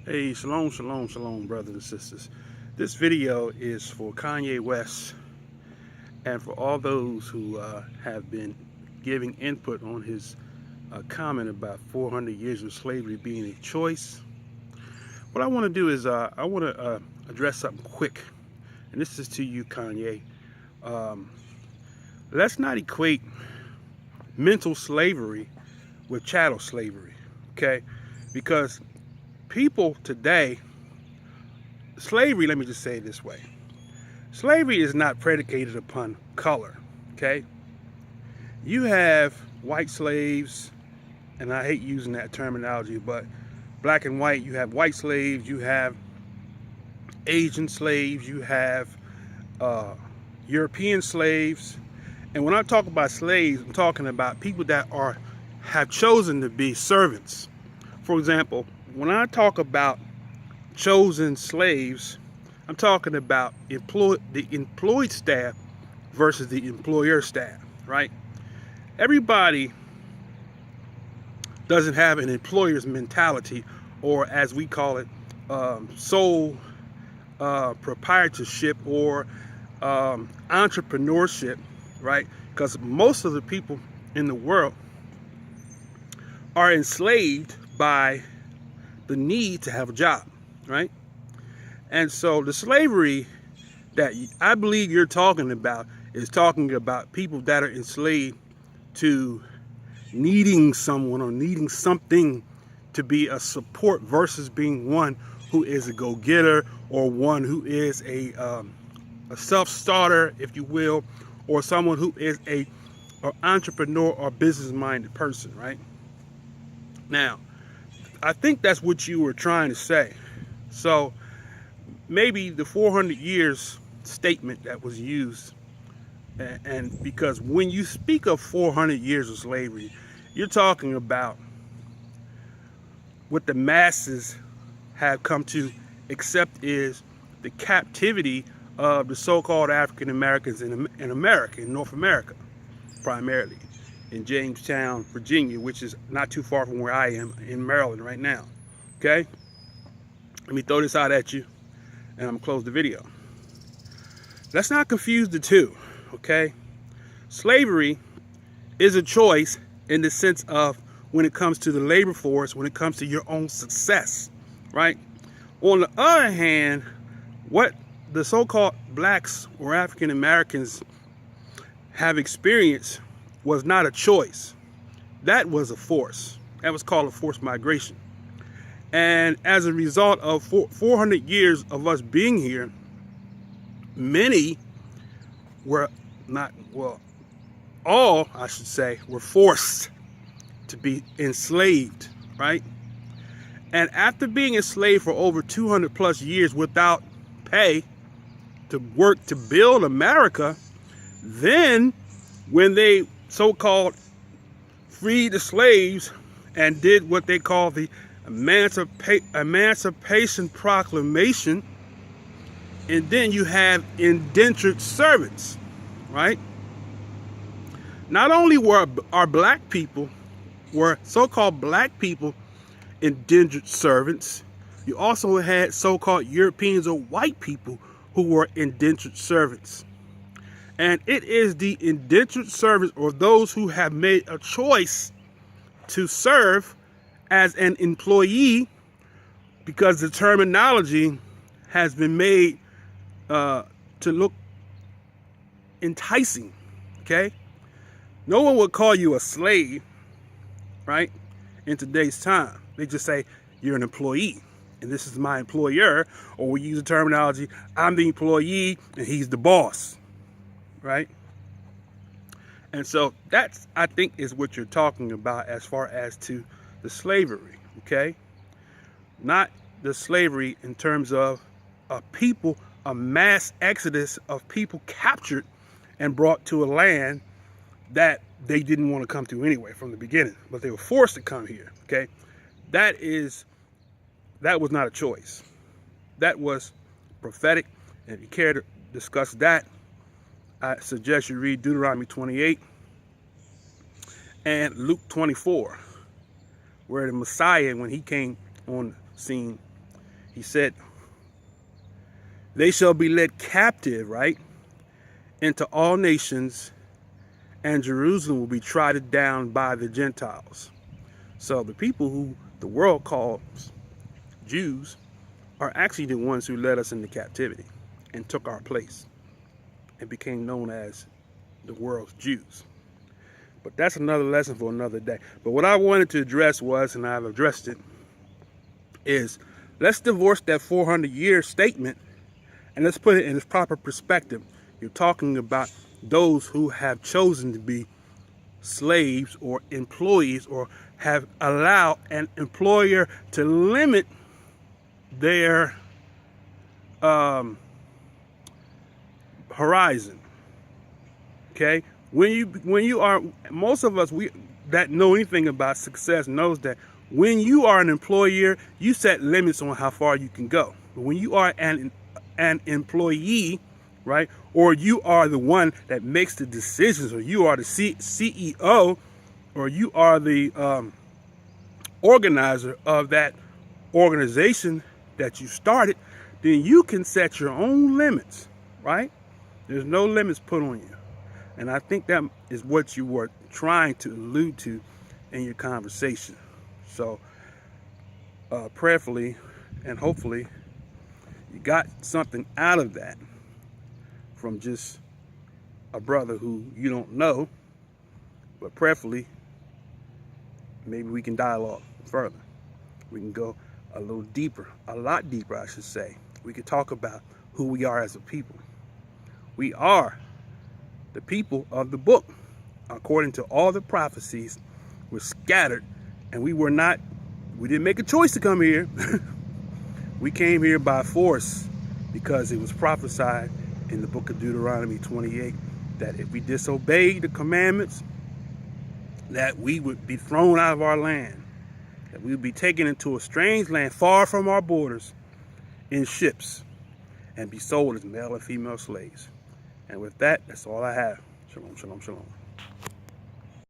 Hey, shalom, shalom, shalom, brothers and sisters. This video is for Kanye West and for all those who have been giving input on his comment about 400 years of slavery being a choice. What I want to do is I want to address something quick, and this is to you, Kanye. Let's not equate mental slavery with chattel slavery, okay? Because people today, slavery, let me just say it this way. Slavery is not predicated upon color, okay? You have white slaves, and I hate using that terminology, but black and white, you have white slaves, you have Asian slaves, you have European slaves. And when I talk about slaves, I'm talking about people that have chosen to be servants. For example, when I talk about chosen slaves, I'm talking about the employed staff versus the employer staff, right? Everybody doesn't have an employer's mentality, or as we call it, sole proprietorship or entrepreneurship, right? Because most of the people in the world are enslaved by the need to have a job, right? And so the slavery that I believe you're talking about is talking about people that are enslaved to needing someone or needing something to be a support versus being one who is a go-getter or one who is a self-starter, if you will, or someone who is an entrepreneur or business-minded person, right? Now, I think that's what you were trying to say. So maybe the 400 years statement that was used, and because when you speak of 400 years of slavery, you're talking about what the masses have come to accept is the captivity of the so-called African Americans in America, in North America, primarily in Jamestown, Virginia, which is not too far from where I am in Maryland right now. Okay? Let me throw this out at you, and I'm gonna close the video. Let's not confuse the two, okay? Slavery is a choice in the sense of when it comes to the labor force, when it comes to your own success, right? On the other hand, what the so-called blacks or African Americans have experienced was not a choice. That was a force. That was called a forced migration. And as a result of 400 years of us being here, many were not, well, all, I should say, were forced to be enslaved, right? And after being enslaved for over 200 plus years without pay to work to build America, then when they so-called freed the slaves and did what they call the Emancipation Proclamation, and then you have indentured servants, right? Not only were so-called black people indentured servants, you also had so-called Europeans or white people who were indentured servants. And it is the indentured servants, or those who have made a choice to serve as an employee, because the terminology has been made to look enticing, okay? No one would call you a slave, right, in today's time. They just say, you're an employee, and this is my employer, or we use the terminology, I'm the employee, and he's the boss. Right? And so that's, I think, is what you're talking about as far as to the slavery, okay? Not the slavery in terms of a mass exodus of people captured and brought to a land that they didn't want to come to anyway from the beginning, but they were forced to come here, okay? That was not a choice. That was prophetic, and if you care to discuss that, I suggest you read Deuteronomy 28 and Luke 24, where the Messiah, when he came on the scene, He said, they shall be led captive, right, into all nations, and Jerusalem will be trodden down by the Gentiles. So the people who the world calls Jews are actually the ones who led us into captivity and took our place and became known as the world's Jews. But that's another lesson for another day. But what I wanted to address was, and I've addressed it, is let's divorce that 400-year statement and let's put it in its proper perspective. You're talking about those who have chosen to be slaves or employees, or have allowed an employer to limit their horizon. Okay, when you are, most of us that know anything about success knows that when you are an employer, you set limits on how far you can go. But when you are an employee, right, or you are the one that makes the decisions, or you are the CEO, or you are the organizer of that organization that you started, then you can set your own limits, right? There's no limits put on you. And I think that is what you were trying to allude to in your conversation. So prayerfully and hopefully you got something out of that from just a brother who you don't know, but prayerfully maybe we can dialogue further. We can go a little deeper, a lot deeper, I should say. We could talk about who we are as a people. We are the people of the book. According to all the prophecies, were scattered, and we didn't make a choice to come here. We came here by force because it was prophesied in the book of Deuteronomy 28 that if we disobeyed the commandments, that we would be thrown out of our land, that we would be taken into a strange land far from our borders in ships and be sold as male and female slaves. And with that, that's all I have. Shalom, shalom, shalom.